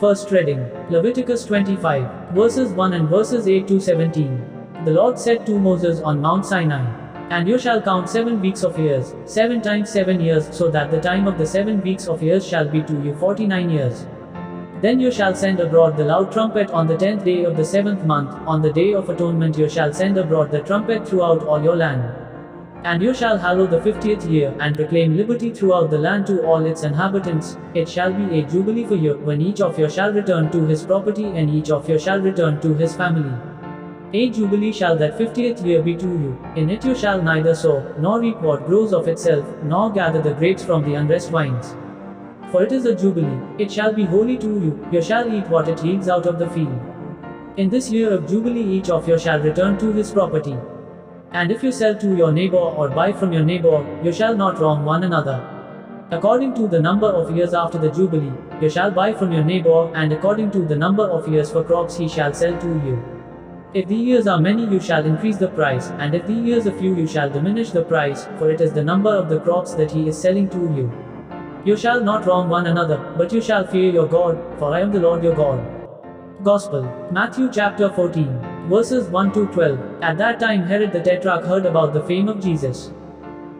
First reading, Leviticus 25, verses 1 and verses 8 to 17. The Lord said to Moses on Mount Sinai, "And you shall count 7 weeks of years, 7 times 7 years, so that the time of the 7 weeks of years shall be to you 49 years. Then you shall send abroad the loud trumpet on the 10th day of the 7th month, on the day of atonement you shall send abroad the trumpet throughout all your land. And you shall hallow the 50th year, and proclaim liberty throughout the land to all its inhabitants. It shall be a jubilee for you, when each of you shall return to his property, and each of you shall return to his family. A jubilee shall that 50th year be to you. In it you shall neither sow, nor reap what grows of itself, nor gather the grapes from the undressed vines. For it is a jubilee, it shall be holy to you, you shall eat what it yields out of the field. In this year of jubilee each of you shall return to his property. And if you sell to your neighbor or buy from your neighbor, you shall not wrong one another. According to the number of years after the jubilee, you shall buy from your neighbor, and according to the number of years for crops he shall sell to you. If the years are many you shall increase the price, and if the years are few you shall diminish the price, for it is the number of the crops that he is selling to you. You shall not wrong one another, but you shall fear your God, for I am the Lord your God." Gospel, Matthew chapter 14, verses 1 to 12. At that time Herod the Tetrarch heard about the fame of Jesus.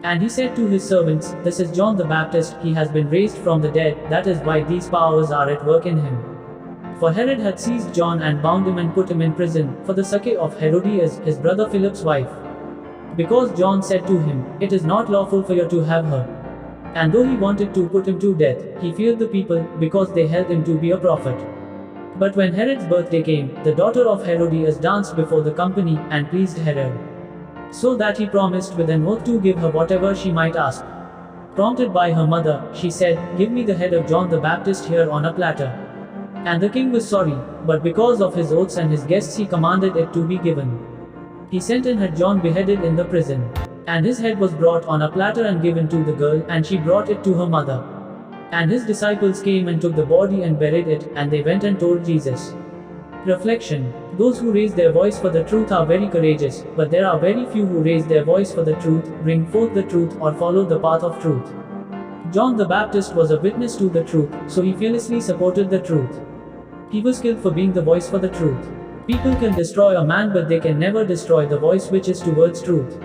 And he said to his servants, "This is John the Baptist, he has been raised from the dead, that is why these powers are at work in him." For Herod had seized John and bound him and put him in prison, for the sake of Herodias, his brother Philip's wife. Because John said to him, "It is not lawful for you to have her." And though he wanted to put him to death, he feared the people, because they held him to be a prophet. But when Herod's birthday came, the daughter of Herodias danced before the company, and pleased Herod. So that he promised with an oath to give her whatever she might ask. Prompted by her mother, she said, "Give me the head of John the Baptist here on a platter." And the king was sorry, but because of his oaths and his guests he commanded it to be given. He sent and had John beheaded in the prison. And his head was brought on a platter and given to the girl, and she brought it to her mother. And his disciples came and took the body and buried it, and they went and told Jesus. Reflection: those who raise their voice for the truth are very courageous, but there are very few who raise their voice for the truth, bring forth the truth, or follow the path of truth. John the Baptist was a witness to the truth, so he fearlessly supported the truth. He was killed for being the voice for the truth. People can destroy a man, but they can never destroy the voice which is towards truth.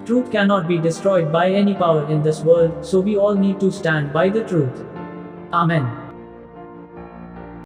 Truth cannot be destroyed by any power in this world, so we all need to stand by the truth. Amen.